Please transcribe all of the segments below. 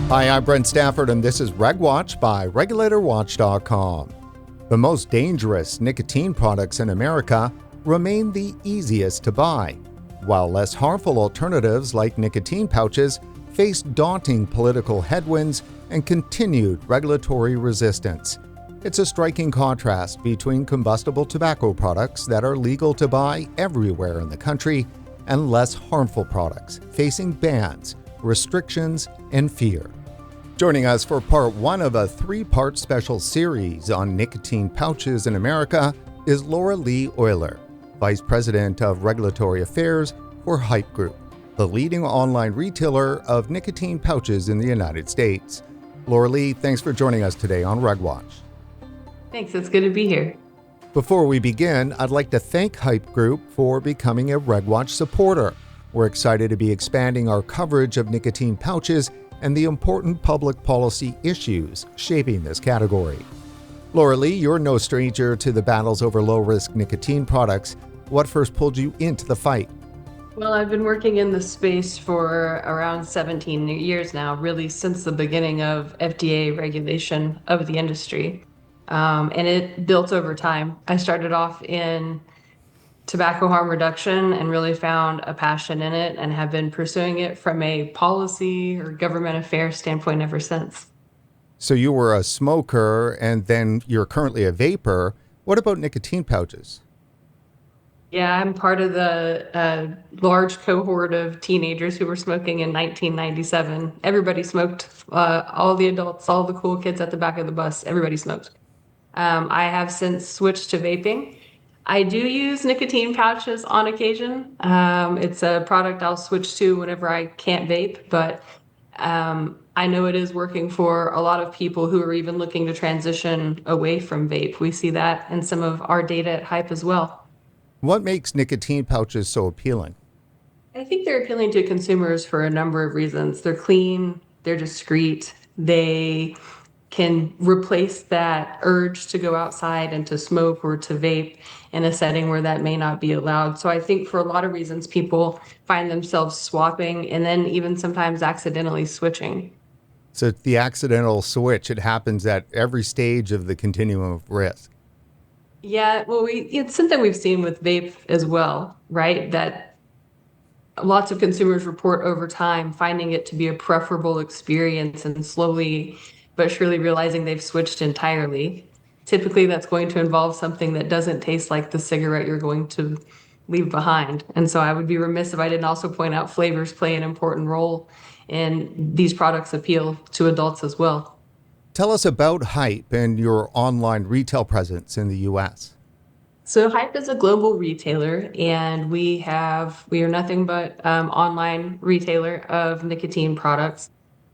Hi, I'm Brent Stafford, and this is RegWatch by RegulatorWatch.com. The most dangerous nicotine products in America remain the easiest to buy, while less harmful alternatives like nicotine pouches face daunting political headwinds and continued regulatory resistance. It's a striking contrast between combustible tobacco products that are legal to buy everywhere in the country and less harmful products facing bans, restrictions, and fear. Joining us for part one of a three-part special series on nicotine pouches in America is Leigh Oyler, Vice President of Regulatory Affairs for Haypp Group, the leading online retailer of nicotine pouches in the United States. Leigh, thanks for joining us today on RegWatch. Thanks, it's good to be here. Before we begin, I'd like to thank Haypp Group for becoming a RegWatch supporter. We're excited to be expanding our coverage of nicotine pouches and the important public policy issues shaping this category. Leigh, you're no stranger to the battles over low-risk nicotine products. What first pulled you into the fight? Well, I've been working in the space for around 17 years now, really since the beginning of FDA regulation of the industry. And it built over time. I started off in tobacco harm reduction and really found a passion in it and have been pursuing it from a policy or government affairs standpoint ever since. So you were a smoker and then you're currently a vapor. What about nicotine pouches? Yeah, I'm part of the large cohort of teenagers who were smoking in 1997. Everybody smoked, all the adults, all the cool kids at the back of the bus, everybody smoked. I have since switched to vaping. I do use nicotine pouches on occasion. It's a product I'll switch to whenever I can't vape, but I know it is working for a lot of people who are even looking to transition away from vape. We see that in some of our data at Haypp as well. What makes nicotine pouches so appealing? I think they're appealing to consumers for a number of reasons. They're clean, they're discreet, they can replace that urge to go outside and to smoke or to vape in a setting where that may not be allowed. So I think for a lot of reasons, people find themselves swapping and then even sometimes accidentally switching. So it's the accidental switch. It happens at every stage of the continuum of risk. Yeah, well, it's something we've seen with vape as well, right? That lots of consumers report over time finding it to be a preferable experience and slowly but surely realizing they've switched entirely. Typically, that's going to involve something that doesn't taste like the cigarette you're going to leave behind. And so I would be remiss if I didn't also point out flavors play an important role in these products' appeal to adults as well. Tell us about Haypp and your online retail presence in the U.S. So Haypp is a global retailer, and we are nothing but online retailer of nicotine products.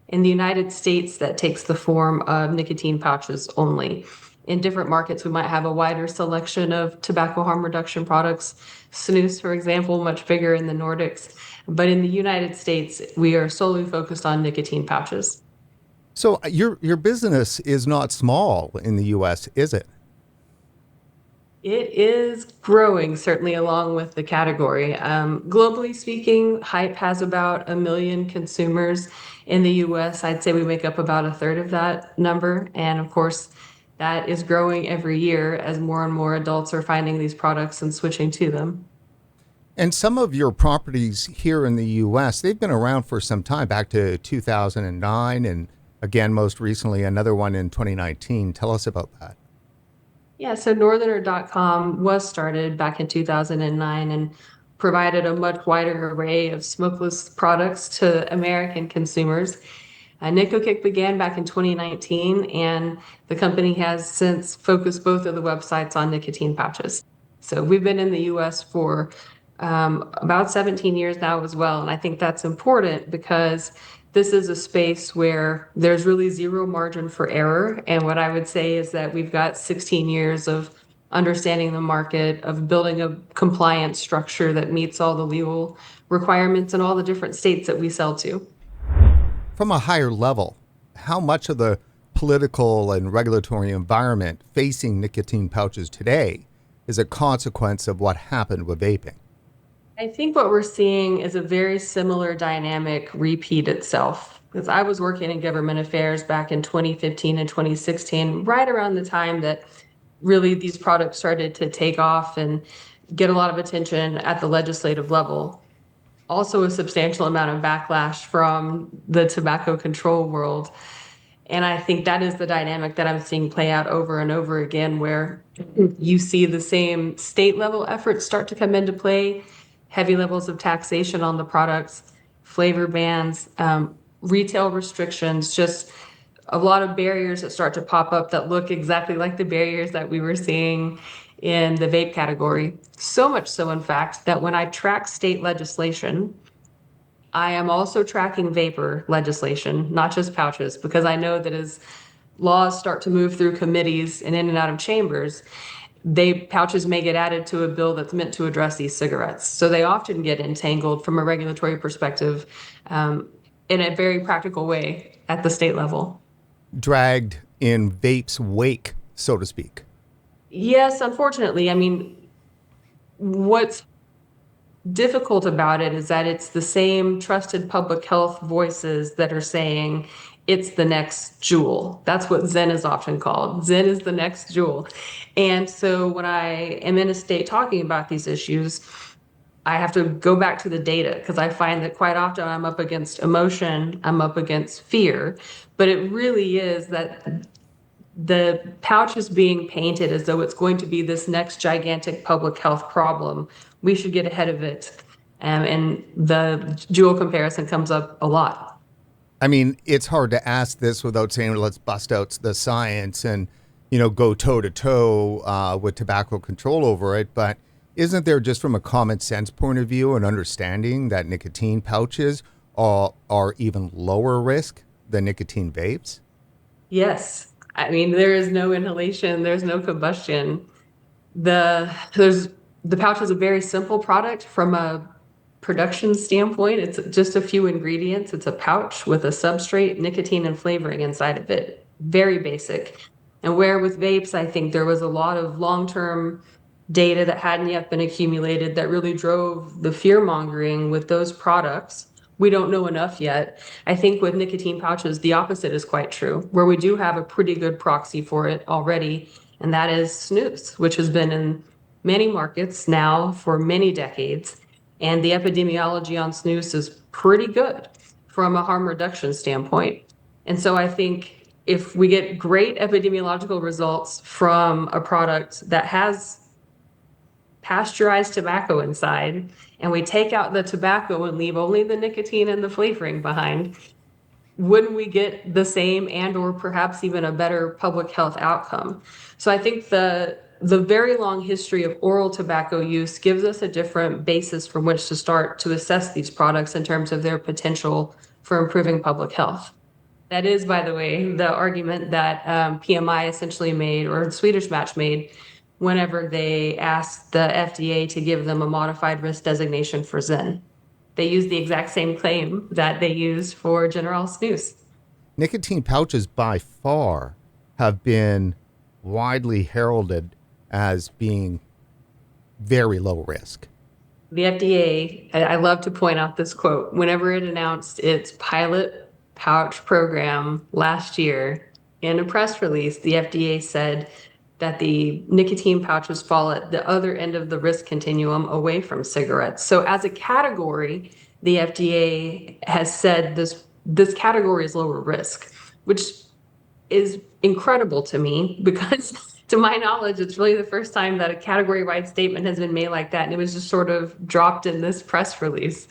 In the United States, that takes the form of nicotine pouches only. In different markets, we might have a wider selection of tobacco harm reduction products. Snus, for example, much bigger in the Nordics. But in the United States, we are solely focused on nicotine pouches. So your business is not small in the U.S., is it? It is growing, certainly along with the category. Globally speaking, Haypp has about 1 million consumers. In the US, I'd say we make up about a third of that number. And of course, that is growing every year as more and more adults are finding these products and switching to them. And some of your properties here in the U.S., they've been around for some time, back to 2009, and again, most recently, another one in 2019. Tell us about that. Yeah, so Northerner.com was started back in 2009 and provided a much wider array of smokeless products to American consumers. NicoKick began back in 2019, and the company has since focused both of the websites on nicotine pouches. So we've been in the US for about 17 years now as well, and I think that's important because this is a space where there's really zero margin for error. And what I would say is that we've got 16 years of understanding the market, of building a compliance structure that meets all the legal requirements in all the different states that we sell to. From a higher level, how much of the political and regulatory environment facing nicotine pouches today is a consequence of what happened with vaping? I think what we're seeing is a very similar dynamic repeat itself. Because I was working in government affairs back in 2015 and 2016, right around the time that really these products started to take off and get a lot of attention at the legislative level. Also, a substantial amount of backlash from the tobacco control world. And I think that is the dynamic that I'm seeing play out over and over again, where you see the same state level efforts start to come into play, heavy levels of taxation on the products, flavor bans, retail restrictions, just a lot of barriers that start to pop up that look exactly like the barriers that we were seeing in the vape category. So much so, in fact, that when I track state legislation, I am also tracking vapor legislation, not just pouches, because I know that as laws start to move through committees and in and out of chambers, pouches may get added to a bill that's meant to address e-cigarettes. So they often get entangled from a regulatory perspective, in a very practical way at the state level. Dragged in vape's wake, so to speak. Yes, unfortunately. I mean, what's difficult about it is that it's the same trusted public health voices that are saying it's the next Juul. That's what Zen is often called. Zen is the next Juul. And so when I am in a state talking about these issues, I have to go back to the data because I find that quite often I'm up against emotion, I'm up against fear, but it really is that the pouch is being painted as though it's going to be this next gigantic public health problem. We should get ahead of it. And the Juul comparison comes up a lot. I mean, it's hard to ask this without saying, let's bust out the science and, go toe to toe with tobacco control over it. But isn't there, just from a common sense point of view, an understanding that nicotine pouches are even lower risk than nicotine vapes? Yes. I mean, there is no inhalation, there's no combustion. There's the pouch is a very simple product from a production standpoint. It's just a few ingredients. It's a pouch with a substrate, nicotine, and flavoring inside of it. Very basic. And where with vapes, I think there was a lot of long-term data that hadn't yet been accumulated that really drove the fear mongering with those products. We don't know enough yet. I think with nicotine pouches, the opposite is quite true, where we do have a pretty good proxy for it already, and that is snus, which has been in many markets now for many decades. And the epidemiology on snus is pretty good from a harm reduction standpoint. And so I think if we get great epidemiological results from a product that has pasteurized tobacco inside, and we take out the tobacco and leave only the nicotine and the flavoring behind, wouldn't we get the same and or perhaps even a better public health outcome? So I think the very long history of oral tobacco use gives us a different basis from which to start to assess these products in terms of their potential for improving public health. That is, by the way, the argument that PMI essentially made, or Swedish Match made, whenever they asked the FDA to give them a modified risk designation for Zen. They used the exact same claim that they used for General Snus. Nicotine pouches by far have been widely heralded as being very low risk. The FDA, I love to point out this quote, whenever it announced its pilot pouch program last year, in a press release, the FDA said that the nicotine pouches fall at the other end of the risk continuum away from cigarettes. So as a category, the FDA has said this category is lower risk, which is incredible to me because to my knowledge, it's really the first time that a category-wide statement has been made like that, and it was just sort of dropped in this press release.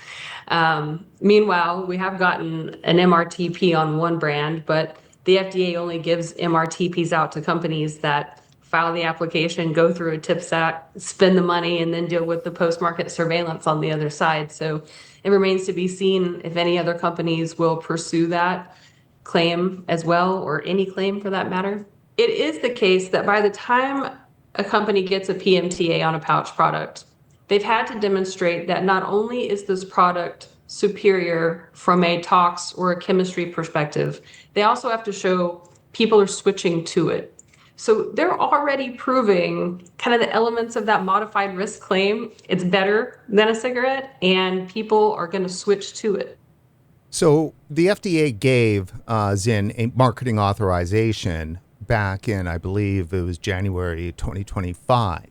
Meanwhile, we have gotten an MRTP on one brand, but the FDA only gives MRTPs out to companies that file the application, go through a TPSAC, spend the money, and then deal with the post-market surveillance on the other side. So it remains to be seen if any other companies will pursue that claim as well, or any claim for that matter. It is the case that by the time a company gets a PMTA on a pouch product, they've had to demonstrate that not only is this product superior from a tox or a chemistry perspective, they also have to show people are switching to it. So they're already proving kind of the elements of that modified risk claim. It's better than a cigarette, and people are going to switch to it. So the FDA gave Zyn a marketing authorization back in, I believe it was January 2025.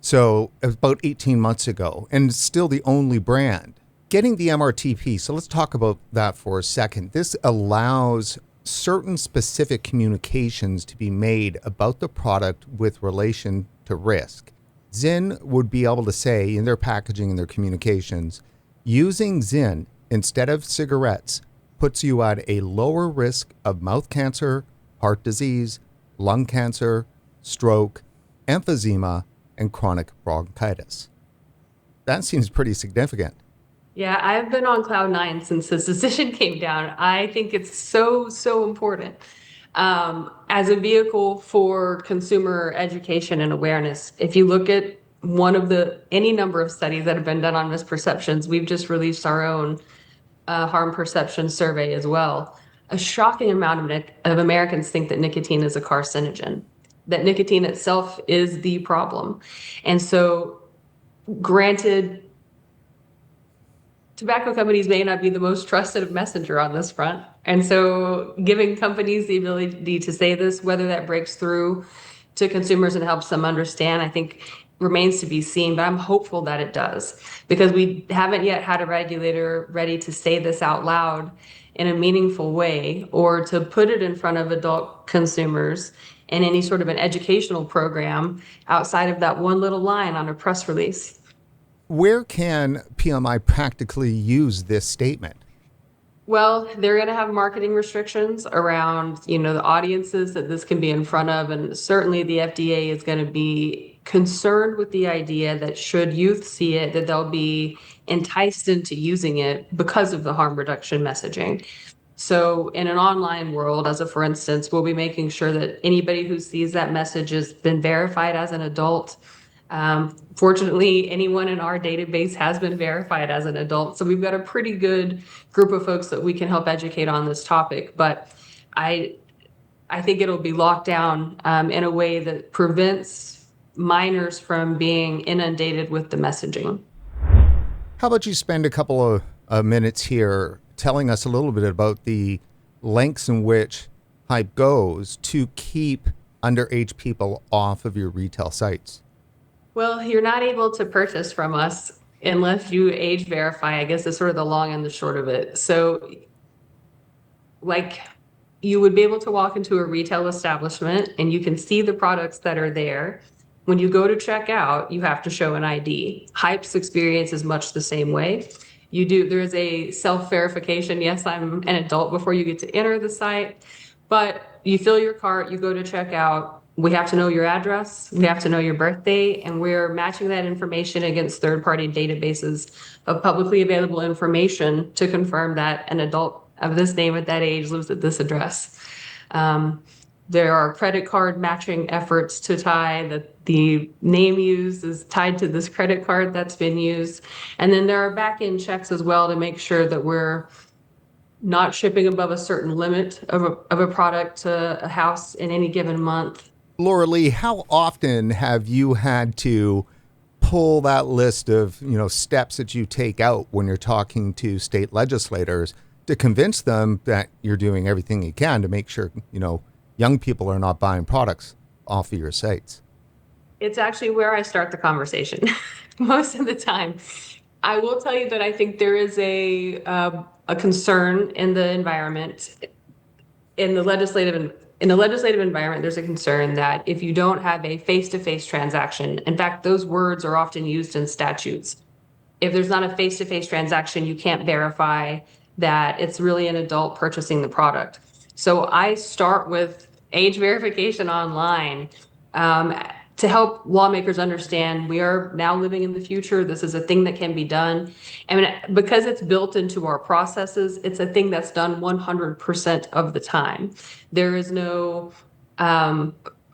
So it was about 18 months ago, and it's still the only brand. Getting the MRTP, so let's talk about that for a second. This allows certain specific communications to be made about the product with relation to risk. Zyn would be able to say in their packaging and their communications, using Zyn instead of cigarettes puts you at a lower risk of mouth cancer, heart disease, lung cancer, stroke, emphysema, and chronic bronchitis. That seems pretty significant. Yeah, I've been on cloud nine since this decision came down. I think it's so, so important as a vehicle for consumer education and awareness. If you look at any number of studies that have been done on misperceptions, we've just released our own harm perception survey as well. A shocking amount of Americans think that nicotine is a carcinogen, that nicotine itself is the problem. And so, granted, tobacco companies may not be the most trusted messenger on this front. And so giving companies the ability to say this, whether that breaks through to consumers and helps them understand, I think remains to be seen, but I'm hopeful that it does, because we haven't yet had a regulator ready to say this out loud in a meaningful way, or to put it in front of adult consumers in any sort of an educational program outside of that one little line on a press release. Where can PMI practically use this statement? Well, they're going to have marketing restrictions around, the audiences that this can be in front of. And certainly the FDA is going to be concerned with the idea that should youth see it, that they'll be enticed into using it because of the harm reduction messaging. So in an online world, as a for instance, we'll be making sure that anybody who sees that message has been verified as an adult. Fortunately, anyone in our database has been verified as an adult. So we've got a pretty good group of folks that we can help educate on this topic. But I, I think it'll be locked down in a way that prevents minors from being inundated with the messaging. How about you spend a couple of minutes here telling us a little bit about the lengths in which Haypp goes to keep underage people off of your retail sites? Well, you're not able to purchase from us unless you age verify, I guess is sort of the long and the short of it. So, like, you would be able to walk into a retail establishment and you can see the products that are there. When you go to check out, you have to show an ID. Haypp's experience is much the same way. There is a self-verification. Yes, I'm an adult before you get to enter the site, but you fill your cart, you go to check out. We have to know your address, we have to know your birthday, and we're matching that information against third-party databases of publicly available information to confirm that an adult of this name at that age lives at this address. There are credit card matching efforts to tie that the name used is tied to this credit card that's been used. And then there are back-end checks as well to make sure that we're not shipping above a certain limit of a product to a house in any given month. Laura Leigh, how often have you had to pull that list of, steps that you take out when you're talking to state legislators to convince them that you're doing everything you can to make sure, young people are not buying products off of your sites? It's actually where I start the conversation most of the time. I will tell you that I think there is a concern in the environment, in the legislative environment. There's a concern that if you don't have a face-to-face transaction, in fact, those words are often used in statutes. If there's not a face-to-face transaction, you can't verify that it's really an adult purchasing the product. So I start with age verification online to help lawmakers understand we are now living in the future. This is a thing that can be done. I mean, because it's built into our processes, it's a thing that's done 100% of the time. There is no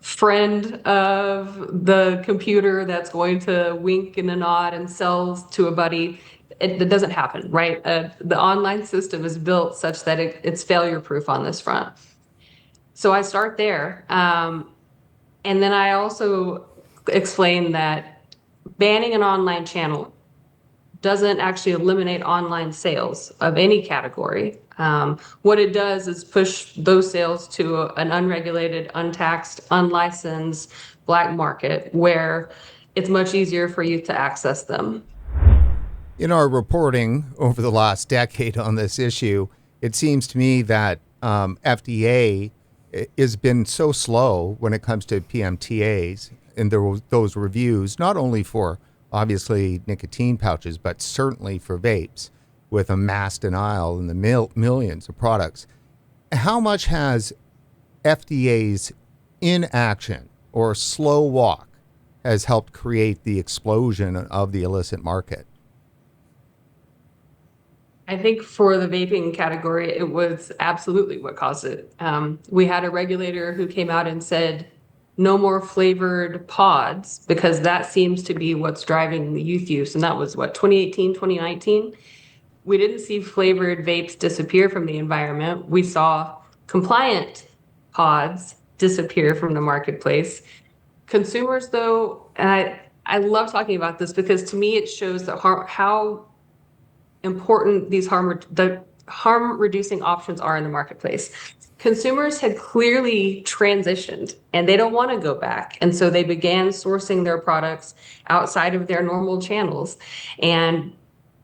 friend of the computer that's going to wink and a nod and sell to a buddy. That doesn't happen, right? The online system is built such that it's failure proof on this front. So I start there. And then I also explain that banning an online channel doesn't actually eliminate online sales of any category. What it does is push those sales to an unregulated, untaxed, unlicensed black market where it's much easier for youth to access them. In our reporting over the last decade on this issue, it seems to me that FDA has been so slow when it comes to PMTAs and those reviews, not only for obviously nicotine pouches, but certainly for vapes, with a mass denial in the millions of products. How much has FDA's inaction or slow walk has helped create the explosion of the illicit market? I think for the vaping category, it was absolutely what caused it. We had a regulator who came out and said, no more flavored pods, because that seems to be what's driving the youth use. And that was what, 2018, 2019? We didn't see flavored vapes disappear from the environment. We saw compliant pods disappear from the marketplace. Consumers, though, and I love talking about this because to me it shows that how important the harm reducing options are in the marketplace. Consumers had clearly transitioned and they don't want to go back. And so they began sourcing their products outside of their normal channels. And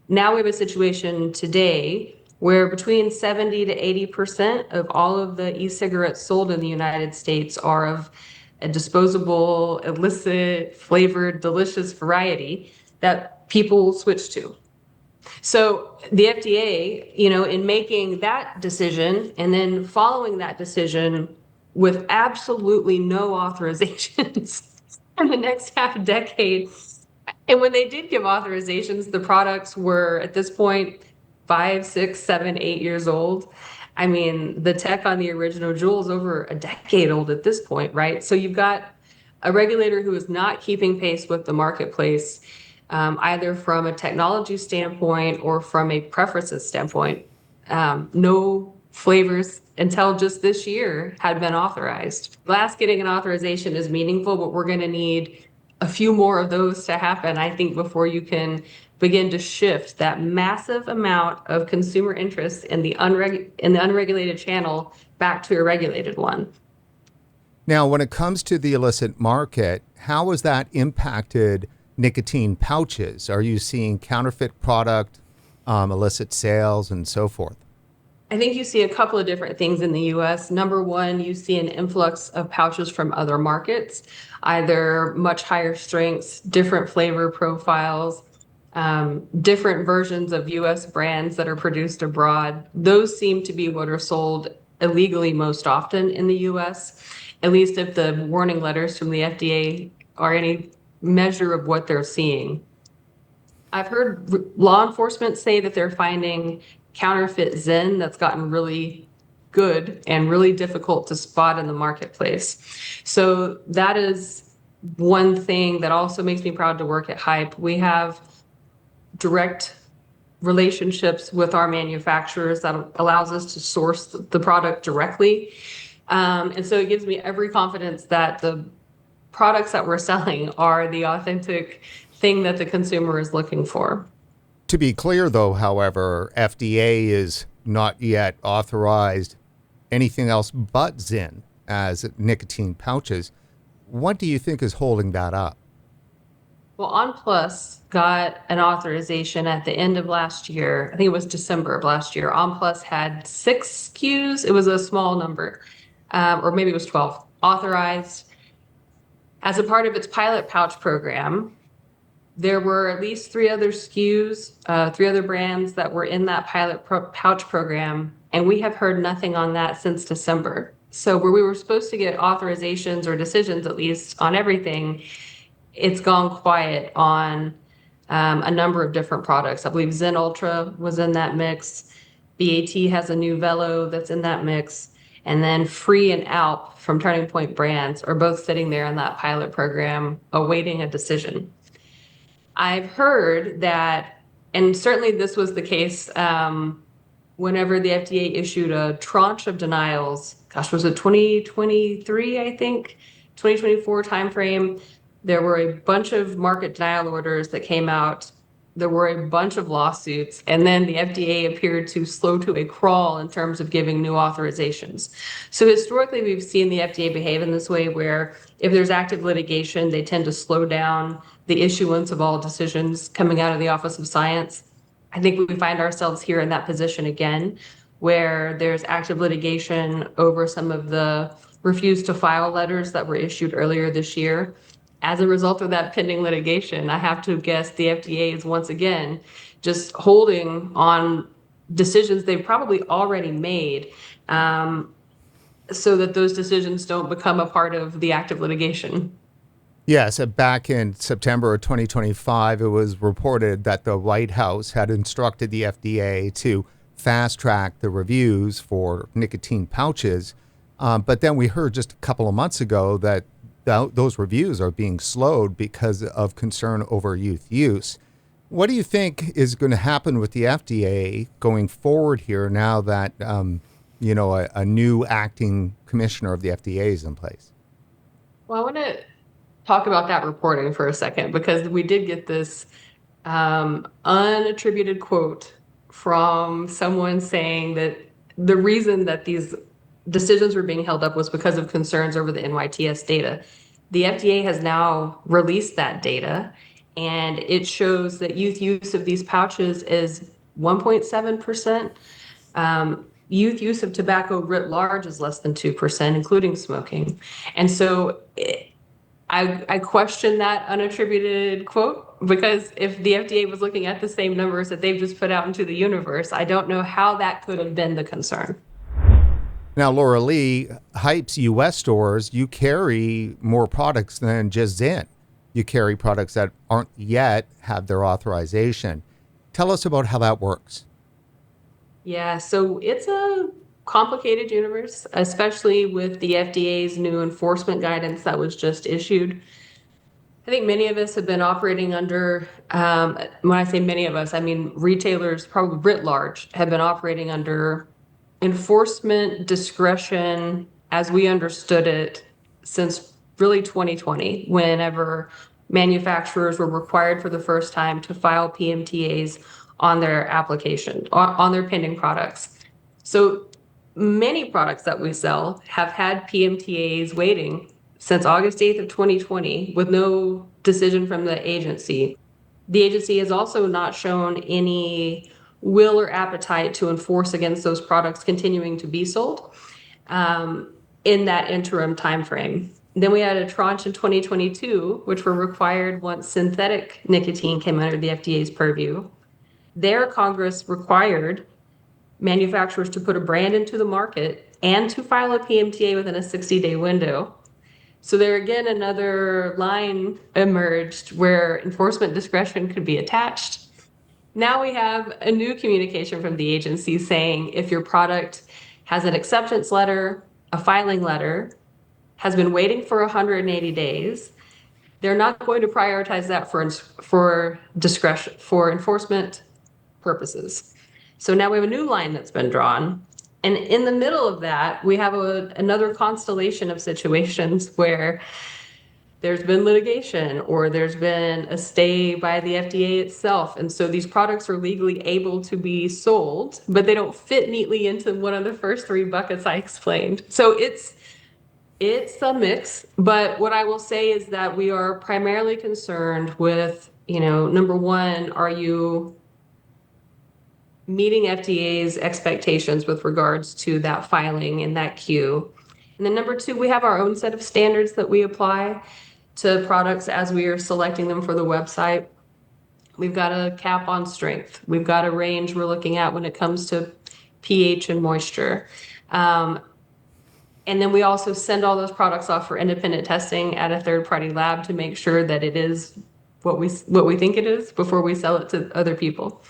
now we have a situation today where between 70 to 80% of all of the e-cigarettes sold in the United States are of a disposable, illicit, flavored, delicious variety that people switch to. So the FDA, in making that decision and then following that decision with absolutely no authorizations in the next half decade. And when they did give authorizations, the products were at this point 5, 6, 7, 8 years old. I mean, the tech on the original Juul is over a decade old at this point, right? So you've got a regulator who is not keeping pace with the marketplace, either from a technology standpoint or from a preferences standpoint. No flavors until just this year had been authorized. Glass getting an authorization is meaningful, but we're going to need a few more of those to happen, I think, before you can begin to shift that massive amount of consumer interest in the unregulated channel back to a regulated one. Now, when it comes to the illicit market, how has that impacted nicotine pouches? Are you seeing counterfeit product, illicit sales, and so forth? I think you see a couple of different things in the US. Number one, you see an influx of pouches from other markets, either much higher strengths, different flavor profiles, different versions of US brands that are produced abroad. Those seem to be what are sold illegally most often in the US, at least if the warning letters from the FDA are any measure of what they're seeing. I've heard law enforcement say that they're finding counterfeit Zen that's gotten really good and really difficult to spot in the marketplace. So that is one thing that also makes me proud to work at Haypp. We have direct relationships with our manufacturers that allows us to source the product directly. And so it gives me every confidence that the products that we're selling are the authentic thing that the consumer is looking for. To be clear, though, however, FDA is not yet authorized anything else but Zyn as nicotine pouches. What do you think is holding that up? Well, On Plus got an authorization at the end of last year. I think it was December of last year. On Plus had 6 SKUs. It was a small number, or maybe it was 12, authorized. As a part of its pilot pouch program, there were at least 3 other SKUs, 3 other brands that were in that pilot pouch program, and we have heard nothing on that since December. So where we were supposed to get authorizations or decisions, at least on everything, it's gone quiet on a number of different products. I believe Zen Ultra was in that mix. BAT has a new Velo that's in that mix. And then Free and Alp from Turning Point Brands are both sitting there in that pilot program awaiting a decision. I've heard that, and certainly this was the case whenever the FDA issued a tranche of denials, gosh, was it 2023, I think, 2024 timeframe, there were a bunch of market denial orders that came out There were a bunch of lawsuits, and then the FDA appeared to slow to a crawl in terms of giving new authorizations. So historically, we've seen the FDA behave in this way where if there's active litigation, they tend to slow down the issuance of all decisions coming out of the Office of Science. I think we find ourselves here in that position again, where there's active litigation over some of the refuse to file letters that were issued earlier this year. As a result of that pending litigation, I have to guess the FDA is once again just holding on decisions they've probably already made, so that those decisions don't become a part of the active litigation. Yes, back in September of 2025, it was reported that the White House had instructed the FDA to fast track the reviews for nicotine pouches. But then we heard just a couple of months ago that those reviews are being slowed because of concern over youth use. What do you think is going to happen with the FDA going forward here now that a new acting commissioner of the FDA is in place? Well, I want to talk about that reporting for a second because we did get this unattributed quote from someone saying that the reason that these decisions were being held up was because of concerns over the NYTS data. The FDA has now released that data, and it shows that youth use of these pouches is 1.7%. Youth use of tobacco writ large is less than 2%, including smoking. And so I question that unattributed quote, because if the FDA was looking at the same numbers that they've just put out into the universe, I don't know how that could have been the concern. Now, Laura Leigh, Haypp's U.S. stores, you carry more products than just Zyn. You carry products that aren't yet have their authorization. Tell us about how that works. Yeah, so it's a complicated universe, especially with the FDA's new enforcement guidance that was just issued. I think many of us have been operating under, when I say many of us, I mean retailers, probably writ large, have been operating under enforcement discretion as we understood it since really 2020, whenever manufacturers were required for the first time to file PMTAs on their application, on their pending products. So many products that we sell have had PMTAs waiting since August 8th of 2020 with no decision from the agency. The agency has also not shown any will or appetite to enforce against those products continuing to be sold in that interim timeframe. Then we had a tranche in 2022, which were required once synthetic nicotine came under the FDA's purview. There, Congress required manufacturers to put a brand into the market and to file a PMTA within a 60-day window. So there again, another line emerged where enforcement discretion could be attached. Now we have a new communication from the agency saying if your product has an acceptance letter, a filing letter, has been waiting for 180 days, they're not going to prioritize that for discretion, for enforcement purposes. So now we have a new line that's been drawn. And in the middle of that, we have another constellation of situations where there's been litigation or there's been a stay by the FDA itself. And so these products are legally able to be sold, but they don't fit neatly into one of the first three buckets I explained. So it's a mix, but what I will say is that we are primarily concerned with, number one, are you meeting FDA's expectations with regards to that filing and that queue? And then number two, we have our own set of standards that we apply to products as we are selecting them for the website. We've got a cap on strength. We've got a range we're looking at when it comes to pH and moisture. And then we also send all those products off for independent testing at a third-party lab to make sure that it is what we think it is before we sell it to other people.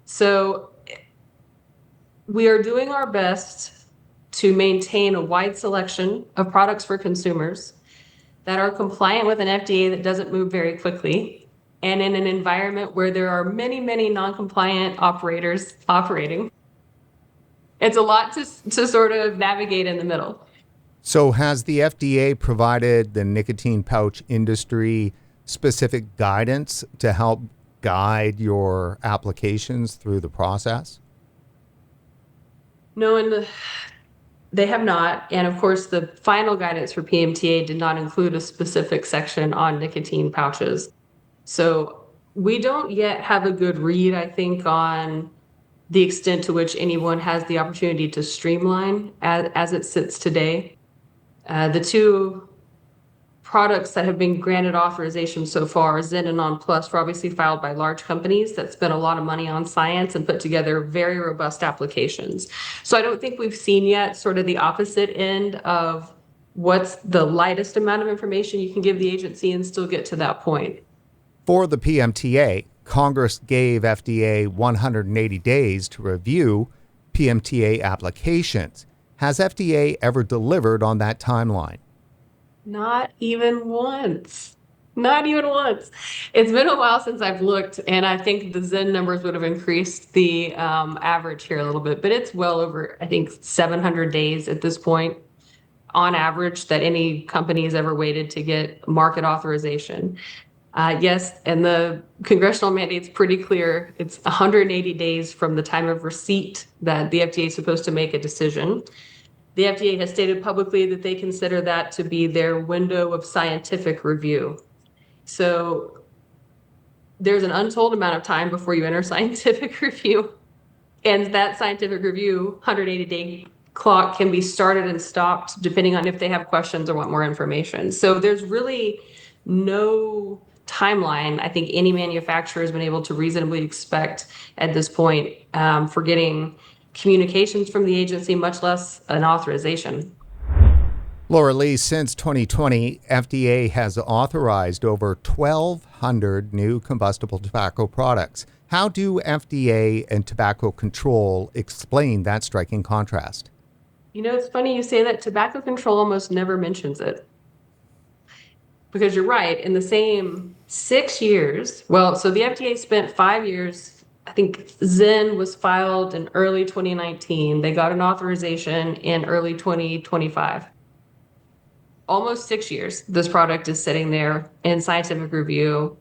So we are doing our best to maintain a wide selection of products for consumers that are compliant with an FDA that doesn't move very quickly, and in an environment where there are many, many non-compliant operators operating. It's a lot to sort of navigate in the middle. So has the FDA provided the nicotine pouch industry specific guidance to help guide your applications through the process? No, they have not. And of course, the final guidance for PMTA did not include a specific section on nicotine pouches. So we don't yet have a good read, I think, on the extent to which anyone has the opportunity to streamline as it sits today. The two products that have been granted authorization so far, Zen and Non Plus, were obviously filed by large companies that spent a lot of money on science and put together very robust applications. So I don't think we've seen yet sort of the opposite end of what's the lightest amount of information you can give the agency and still get to that point. For the PMTA, Congress gave FDA 180 days to review PMTA applications. Has FDA ever delivered on that timeline? Not even once. Not even once. It's been a while since I've looked, and I think the Zen numbers would have increased the average here a little bit, but it's well over, I think, 700 days at this point on average that any company has ever waited to get market authorization. Yes, and the congressional mandate's pretty clear. It's 180 days from the time of receipt that the FDA is supposed to make a decision. The FDA has stated publicly that they consider that to be their window of scientific review. So there's an untold amount of time before you enter scientific review. And that scientific review, 180-day clock, can be started and stopped depending on if they have questions or want more information. So there's really no timeline I think any manufacturer has been able to reasonably expect at this point for getting communications from the agency, much less an authorization. Laura Leigh, since 2020, FDA has authorized over 1,200 new combustible tobacco products. How do FDA and tobacco control explain that striking contrast? You know, it's funny you say that. Tobacco control almost never mentions it. Because you're right, in the same 6 years, well, so the FDA spent 5 years. I think Zen was filed in early 2019. They got an authorization in early 2025. Almost 6 years, this product is sitting there in scientific review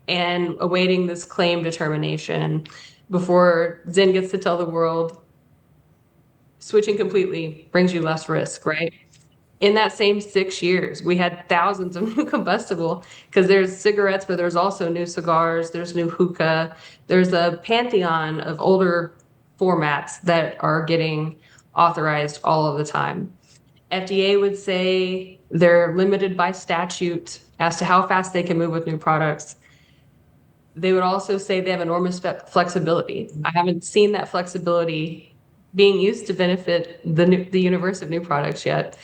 and awaiting this claim determination before Zen gets to tell the world switching completely brings you less risk, right? In that same 6 years, we had thousands of new combustible because there's cigarettes, but there's also new cigars, there's new hookah, there's a pantheon of older formats that are getting authorized all of the time. FDA would say they're limited by statute as to how fast they can move with new products. They would also say they have enormous flexibility. I haven't seen that flexibility being used to benefit the universe of new products yet.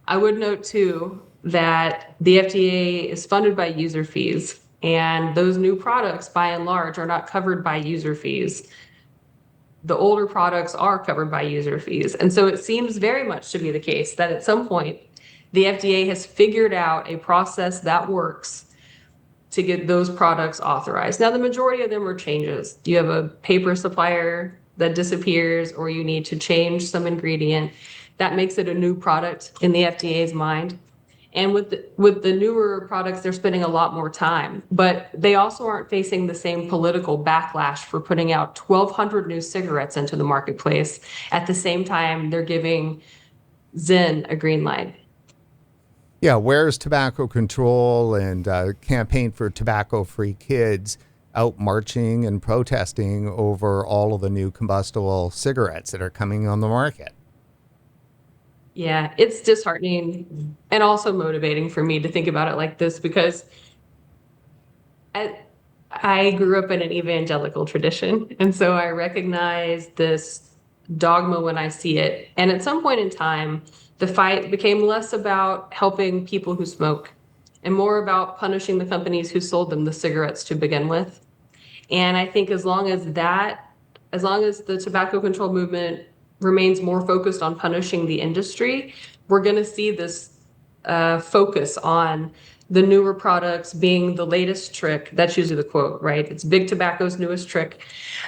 I would note too that the FDA is funded by user fees, and those new products by and large are not covered by user fees. The older products are covered by user fees. And so it seems very much to be the case that at some point the FDA has figured out a process that works to get those products authorized. Now, the majority of them are changes. You have a paper supplier that disappears, or you need to change some ingredient. That makes it a new product in the FDA's mind. And with the newer products, they're spending a lot more time, but they also aren't facing the same political backlash for putting out 1,200 new cigarettes into the marketplace. At the same time, they're giving Zen a green light. Yeah, where's tobacco control and campaign for tobacco-free kids out marching and protesting over all of the new combustible cigarettes that are coming on the market? Yeah, it's disheartening and also motivating for me to think about it like this because I grew up in an evangelical tradition. And so I recognize this dogma when I see it. And at some point in time, the fight became less about helping people who smoke and more about punishing the companies who sold them the cigarettes to begin with. And I think as long as the tobacco control movement remains more focused on punishing the industry, we're going to see this focus on the newer products being the latest trick. That's usually the quote, right? It's big tobacco's newest trick.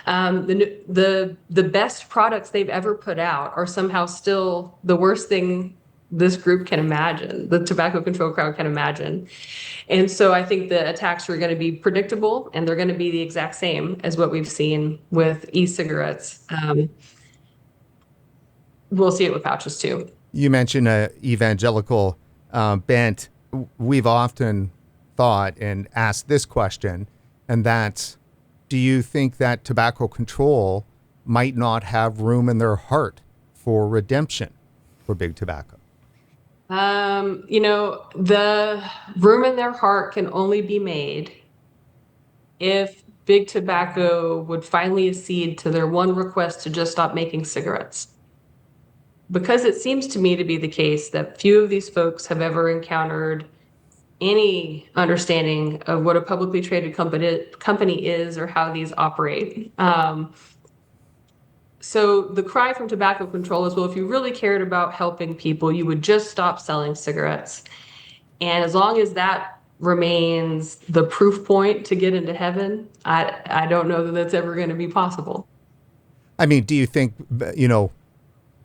The best products they've ever put out are somehow still the worst thing this group can imagine, the tobacco control crowd can imagine. And so I think the attacks are going to be predictable, and they're going to be the exact same as what we've seen with e-cigarettes. We'll see it with pouches too. You mentioned evangelical bent. We've often thought and asked this question, and that's, do you think that tobacco control might not have room in their heart for redemption for big tobacco? The room in their heart can only be made if big tobacco would finally accede to their one request to just stop making cigarettes. Because it seems to me to be the case that few of these folks have ever encountered any understanding of what a publicly traded company is or how these operate. So the cry from tobacco control is, well, if you really cared about helping people, you would just stop selling cigarettes. And as long as that remains the proof point to get into heaven, I don't know that that's ever going to be possible. I mean, do you think,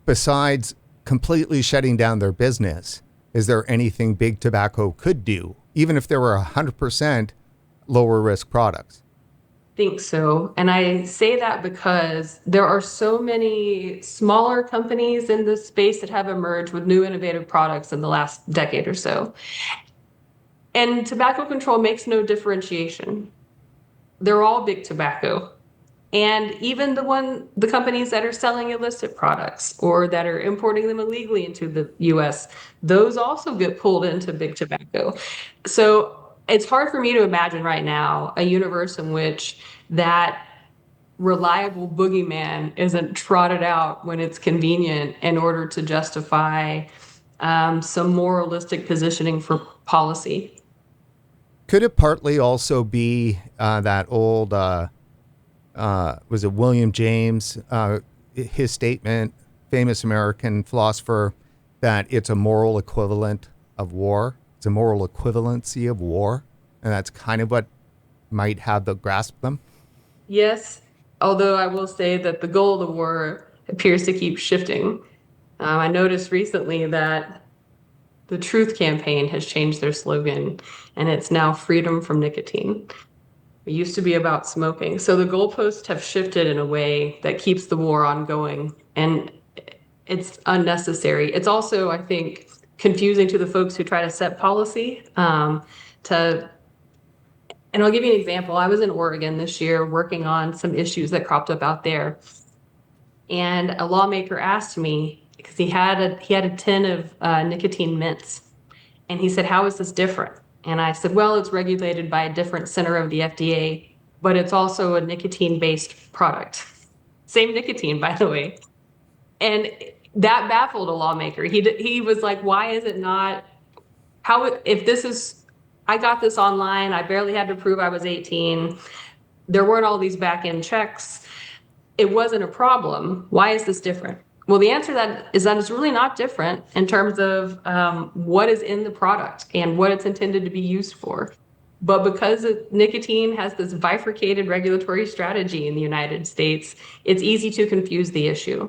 besides completely shutting down their business, is there anything big tobacco could do, even if there were 100% lower risk products? Think so. And I say that because there are so many smaller companies in this space that have emerged with new innovative products in the last decade or so. And tobacco control makes no differentiation. They're all big tobacco. And even the companies that are selling illicit products or that are importing them illegally into the US, those also get pulled into big tobacco. So it's hard for me to imagine right now a universe in which that reliable boogeyman isn't trotted out when it's convenient in order to justify some moralistic positioning for policy. Could it partly also be that old, was it William James, his statement, famous American philosopher, that it's a moral equivalent of war? It's a moral equivalency of war. And that's kind of what might have the grasp them. Yes, although I will say that the goal of the war appears to keep shifting. I noticed recently that the Truth Campaign has changed their slogan, and it's now freedom from nicotine. It used to be about smoking. So the goalposts have shifted in a way that keeps the war ongoing, and it's unnecessary. It's also, I think, confusing to the folks who try to set policy. And I'll give you an example. I was in Oregon this year working on some issues that cropped up out there. And a lawmaker asked me, because he had a tin of nicotine mints. And he said, how is this different? And I said, well, it's regulated by a different center of the FDA, but it's also a nicotine-based product. Same nicotine, by the way. And that baffled a lawmaker. He was like, why is it not, if this is, I got this online, I barely had to prove I was 18. There weren't all these back-end checks. It wasn't a problem. Why is this different? Well, the answer that it's really not different in terms of what is in the product and what it's intended to be used for. But because nicotine has this bifurcated regulatory strategy in the United States, it's easy to confuse the issue.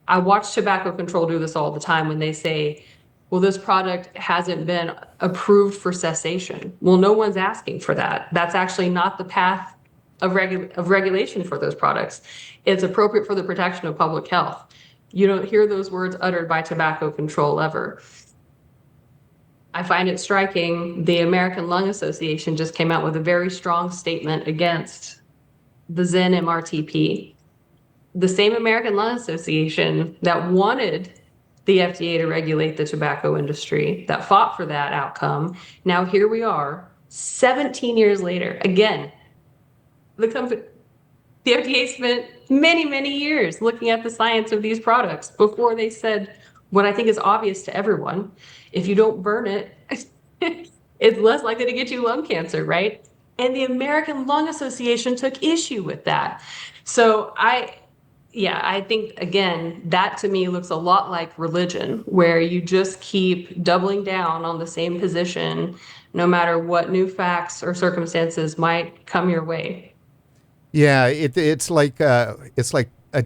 I watch tobacco control do this all the time when they say, well, this product hasn't been approved for cessation. Well, no one's asking for that. That's actually not the path of regulation for those products. It's appropriate for the protection of public health. You don't hear those words uttered by tobacco control ever. I find it striking. The American Lung Association just came out with a very strong statement against the Zen MRTP. The same American Lung Association that wanted the FDA to regulate the tobacco industry, that fought for that outcome. Now here we are, 17 years later. Again, the FDA spent many, many years looking at the science of these products before they said what I think is obvious to everyone. If you don't burn it, it's less likely to get you lung cancer, right? And the American Lung Association took issue with that. So I think, again, that to me looks a lot like religion, where you just keep doubling down on the same position, no matter what new facts or circumstances might come your way. Yeah, it's like a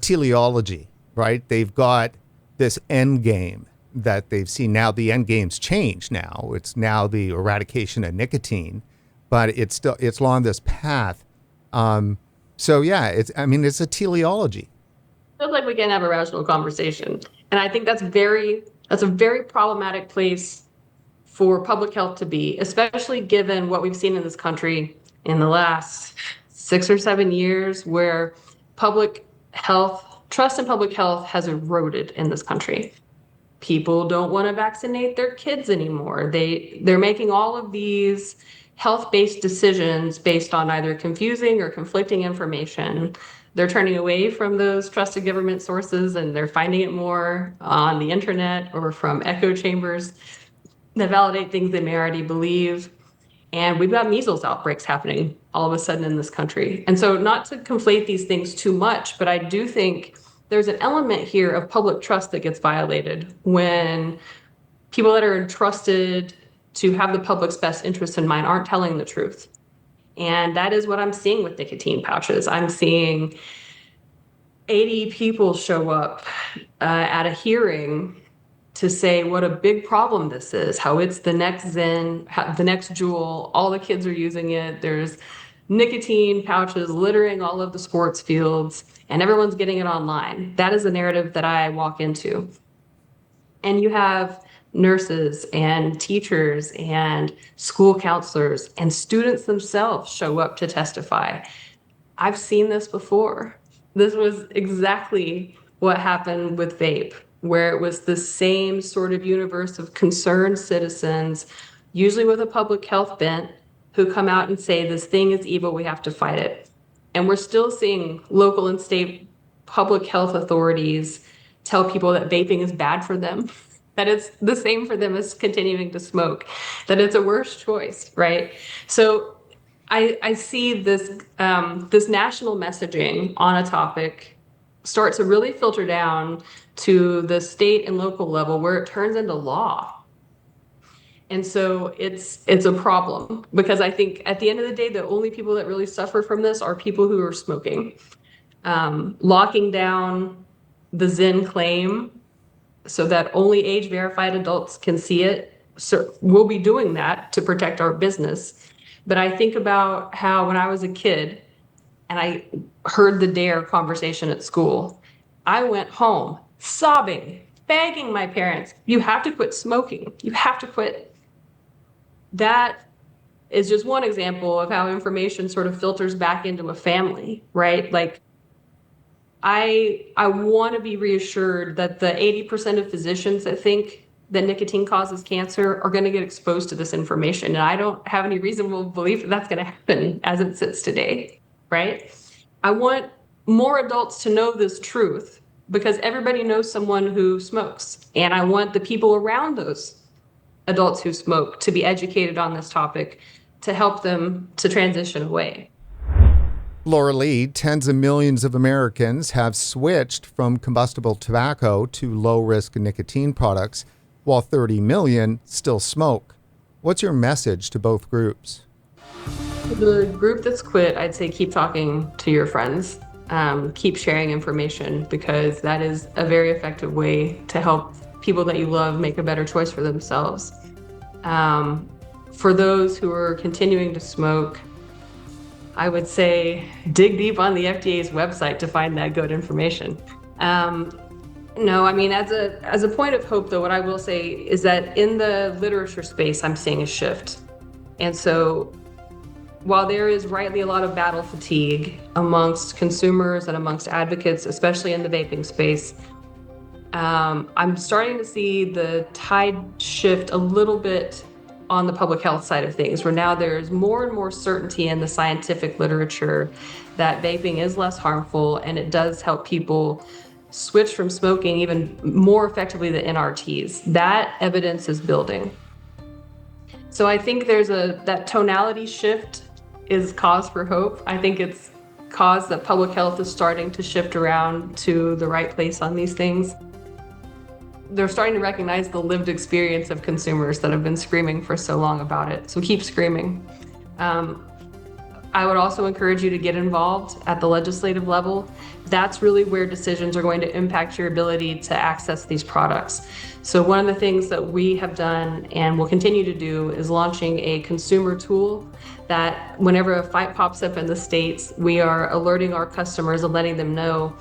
teleology, right? They've got this end game that they've seen. Now the end game's changed now. It's now the eradication of nicotine, but it's along this path. So yeah, it's a teleology. Feels like we can have a rational conversation. And I think that's a very problematic place for public health to be, especially given what we've seen in this country in the last 6 or 7 years, where trust in public health has eroded in this country. People don't want to vaccinate their kids anymore. They're making all of these health-based decisions based on either confusing or conflicting information. They're turning away from those trusted government sources, and they're finding it more on the internet or from echo chambers that validate things they may already believe. And we've got measles outbreaks happening all of a sudden in this country. And so, not to conflate these things too much, but I do think there's an element here of public trust that gets violated when people that are entrusted to have the public's best interest in mind aren't telling the truth. And that is what I'm seeing with nicotine pouches. I'm seeing 80 people show up at a hearing to say what a big problem this is, how it's the next Zen, the next Juul, all the kids are using it. There's nicotine pouches littering all of the sports fields, and everyone's getting it online. That is the narrative that I walk into. And you have nurses and teachers and school counselors and students themselves show up to testify. I've seen this before. This was exactly what happened with vape, where it was the same sort of universe of concerned citizens, usually with a public health bent, who come out and say, this thing is evil, we have to fight it. And we're still seeing local and state public health authorities tell people that vaping is bad for them, that it's the same for them as continuing to smoke, that it's a worse choice, right? So I see this national messaging on a topic start to really filter down to the state and local level, where it turns into law. And so it's a problem, because I think at the end of the day, the only people that really suffer from this are people who are smoking. Locking down the Zen claim so that only age-verified adults can see it. So we'll be doing that to protect our business. But I think about how when I was a kid and I heard the DARE conversation at school, I went home sobbing, begging my parents, you have to quit smoking. You have to quit. That is just one example of how information sort of filters back into a family, right? Like, I want to be reassured that the 80% of physicians that think that nicotine causes cancer are going to get exposed to this information. And I don't have any reasonable belief that that's going to happen as it sits today, right? I want more adults to know this truth, because everybody knows someone who smokes. And I want the people around those adults who smoke to be educated on this topic to help them to transition away. Laura Leigh, tens of millions of Americans have switched from combustible tobacco to low-risk nicotine products, while 30 million still smoke. What's your message to both groups? The group that's quit, I'd say keep talking to your friends. Keep sharing information, because that is a very effective way to help people that you love make a better choice for themselves. For those who are continuing to smoke, I would say dig deep on the FDA's website to find that good information. No, I mean, as a point of hope, though, what I will say is that in the literature space, I'm seeing a shift. And so while there is rightly a lot of battle fatigue amongst consumers and amongst advocates, especially in the vaping space, I'm starting to see the tide shift a little bit on the public health side of things, where now there's more and more certainty in the scientific literature that vaping is less harmful, and it does help people switch from smoking even more effectively than NRTs. That evidence is building. So I think there's that tonality shift is cause for hope. I think it's cause that public health is starting to shift around to the right place on these things. They're starting to recognize the lived experience of consumers that have been screaming for so long about it. So keep screaming. I would also encourage you to get involved at the legislative level. That's really where decisions are going to impact your ability to access these products. So one of the things that we have done and will continue to do is launching a consumer tool that whenever a fight pops up in the States, we are alerting our customers and letting them know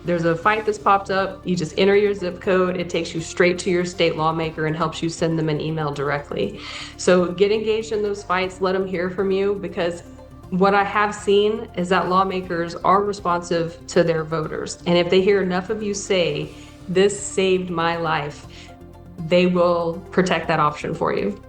there's a fight that's popped up. You just enter your zip code. It takes you straight to your state lawmaker and helps you send them an email directly. So get engaged in those fights. Let them hear from you, because what I have seen is that lawmakers are responsive to their voters. And if they hear enough of you say, "This saved my life," they will protect that option for you.